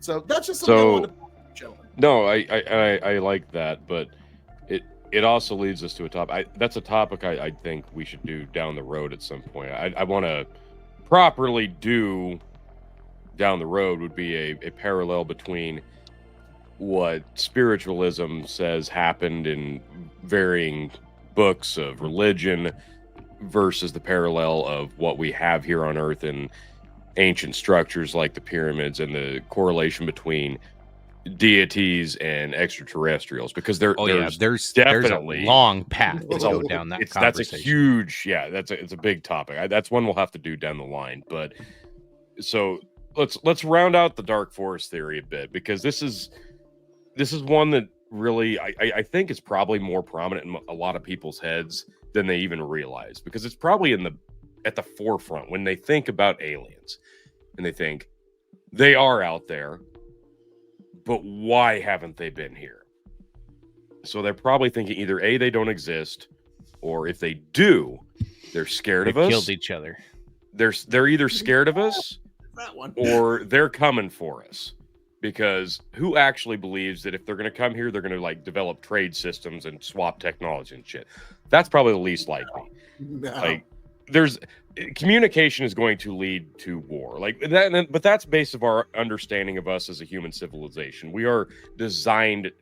So that's just something I wanted to chill. No, I like that, but it also leads us to a topic. That's a topic I think we should do down the road at some point. I want to properly do down the road would be a parallel between what spiritualism says happened in varying books of religion versus the parallel of what we have here on Earth in ancient structures like the pyramids and the correlation between deities and extraterrestrials, because there's definitely a long path to go down that conversation. That's a huge it's a big topic. That's one we'll have to do down the line. But so let's round out the dark forest theory a bit, because this is one that really I think is probably more prominent in a lot of people's heads than they even realize, because it's probably at the forefront when they think about aliens, and they think they are out there, but why haven't they been here? So they're probably thinking either A, they don't exist, or if they do, they're scared of us. Killed each other. They're either scared of us That one. or they're coming for us. Because who actually believes that if they're going to come here, they're going to like develop trade systems and swap technology and shit? That's probably the least likely. No. Like, communication is going to lead to war, like that, but that's based of our understanding of us as a human civilization. We are designed.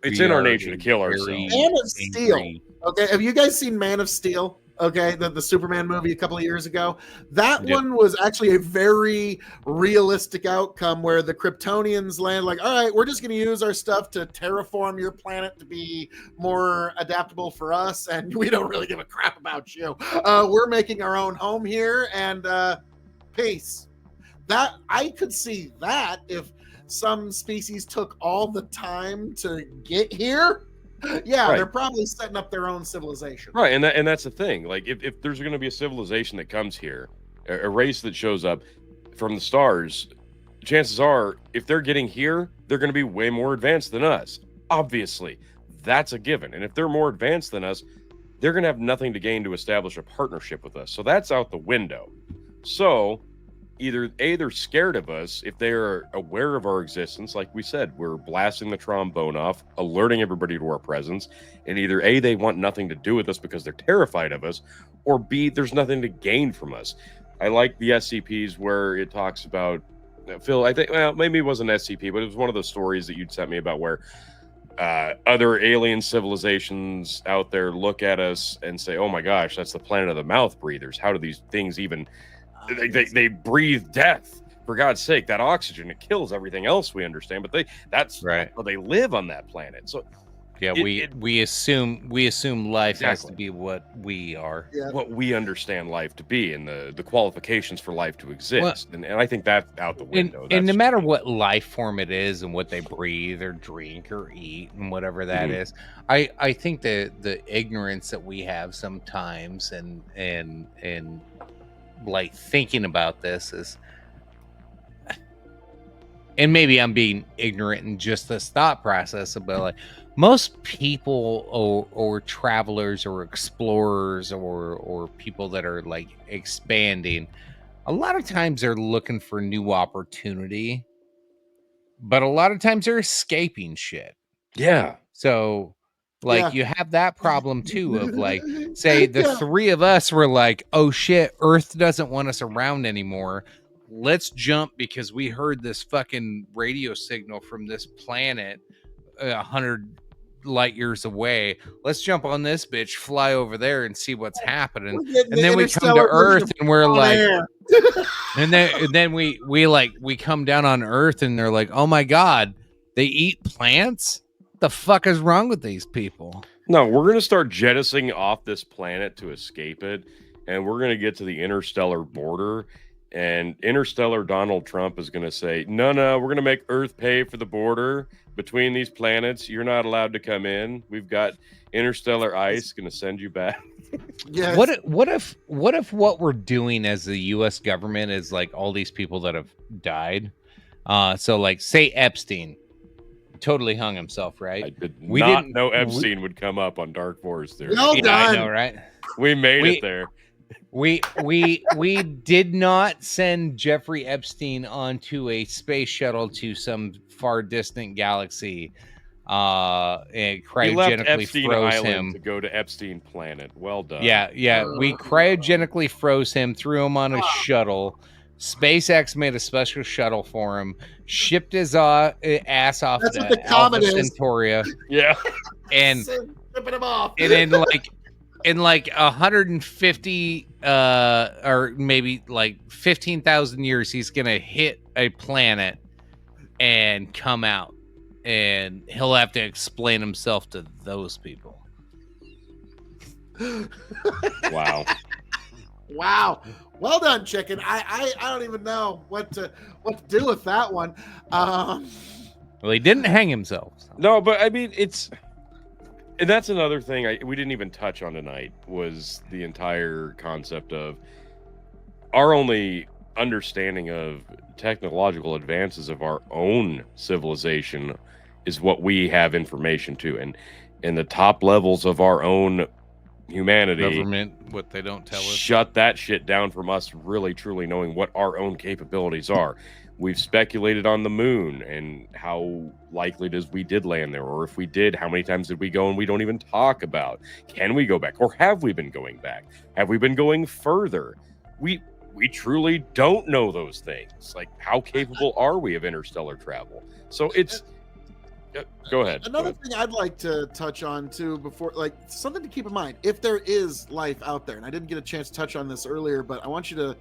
It's in our nature to kill ourselves. Man of Steel. Okay, have you guys seen Man of Steel? Okay, the Superman movie a couple of years ago. That one was actually a very realistic outcome where the Kryptonians land like, all right, we're just going to use our stuff to terraform your planet to be more adaptable for us, and we don't really give a crap about you. We're making our own home here, and peace. That I could see that if some species took all the time to get here. Yeah, right. They're probably setting up their own civilization. Right, and that's the thing. Like, if there's going to be a civilization that comes here, a race that shows up from the stars, chances are, if they're getting here, they're going to be way more advanced than us. Obviously, that's a given. And if they're more advanced than us, they're going to have nothing to gain to establish a partnership with us. So that's out the window. So either A, they're scared of us if they are aware of our existence. Like we said, we're blasting the trombone off, alerting everybody to our presence. And either A, they want nothing to do with us because they're terrified of us, or B, there's nothing to gain from us. I like the SCPs where it talks about, Phil, I think, well, maybe it wasn't SCP, but it was one of the stories that you'd sent me about where other alien civilizations out there look at us and say, oh my gosh, that's the planet of the mouth breathers. How do these things even... They breathe death, for God's sake. That oxygen, it kills everything else we understand, but that's right. How they live on that planet. So yeah, we assume life has to be what we are, what we understand life to be, and the qualifications for life to exist. Well, and I think that's out the window. And no matter what life form it is and what they breathe or drink or eat and whatever that is, I think the ignorance that we have sometimes and like thinking about this is, and maybe I'm being ignorant in just this thought process, but like most people or travelers or explorers or people that are like expanding, a lot of times they're looking for new opportunity, but a lot of times they're escaping shit. Yeah. So like you have that problem too of like, say the three of us were like, oh shit, Earth doesn't want us around anymore. Let's jump because we heard this fucking radio signal from this planet 100 light years away. Let's jump on this bitch, fly over there and see what's happening. And then we come to Earth and we're like, and then we come down on Earth and they're like, oh my God, they eat plants? The fuck is wrong with these people? No, we're going to start jettisoning off this planet to escape it, and we're going to get to the interstellar border, and interstellar Donald Trump is going to say, no, we're going to make Earth pay for the border between these planets. You're not allowed to come in. We've got interstellar ice going to send you back. Yes. What if what we're doing as the U.S. government is like all these people that have died? So like say Epstein totally hung himself, right? I didn't know Epstein would come up on Dark Forest there. Well done. I know, right? We made it there. We did not send Jeffrey Epstein onto a space shuttle to some far distant galaxy and He left cryogenically Epstein froze Island him. to go to Epstein Planet. Well done. Yeah, we cryogenically froze him, threw him on a shuttle. SpaceX made a special shuttle for him, shipped his ass off That's what to the Alpha comet is. Centauria, Yeah. and Ripping him off. and in like 150 or maybe like 15,000 years, he's gonna hit a planet and come out, and he'll have to explain himself to those people. Wow. Wow. Well done, chicken. I don't even know what to do with that one. Well, he didn't hang himself. So. No, but I mean, and that's another thing we didn't even touch on tonight, was the entire concept of our only understanding of technological advances of our own civilization is what we have information to, and in the top levels of our own humanity, Government, what they don't tell us. Shut that shit down from us really truly knowing what our own capabilities are. We've speculated on the moon and how likely it is we did land there, or if we did, how many times did we go and we don't even talk about. Can we go back, or have we been going back? Have we been going further? We truly don't know those things. Like, how capable are we of interstellar travel? So it's go ahead. Another thing I'd like to touch on too, before, like, something to keep in mind, if there is life out there, and I didn't get a chance to touch on this earlier, but I want you to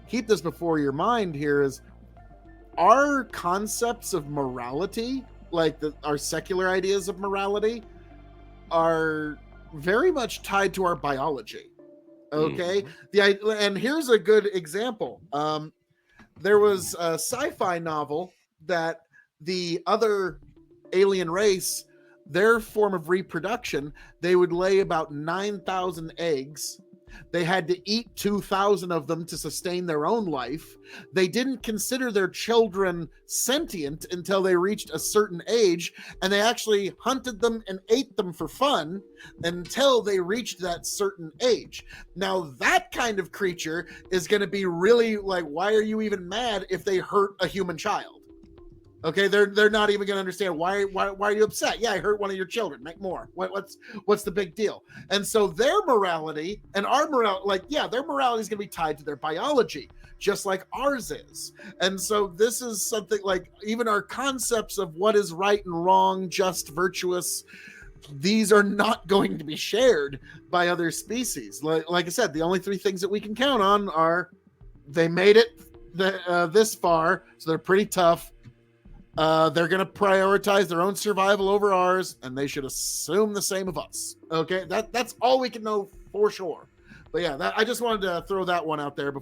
keep this before your mind here, is our concepts of morality, like our secular ideas of morality, are very much tied to our biology. Okay. And here's a good example. There was a sci-fi novel that the other alien race, their form of reproduction, they would lay about 9,000 eggs. They had to eat 2,000 of them to sustain their own life. They didn't consider their children sentient until they reached a certain age, and they actually hunted them and ate them for fun until they reached that certain age. Now, that kind of creature is going to be really like, why are you even mad if they hurt a human child? Okay, they're not even going to understand why are you upset? Yeah, I hurt one of your children. Make more. What's the big deal? And so their morality and our morality, like, yeah, their morality is going to be tied to their biology, just like ours is. And so this is something like, even our concepts of what is right and wrong, just, virtuous, these are not going to be shared by other species. Like I said, the only three things that we can count on are they made it this far, so they're pretty tough. They're going to prioritize their own survival over ours, and they should assume the same of us. Okay, that's all we can know for sure. But yeah, I just wanted to throw that one out there before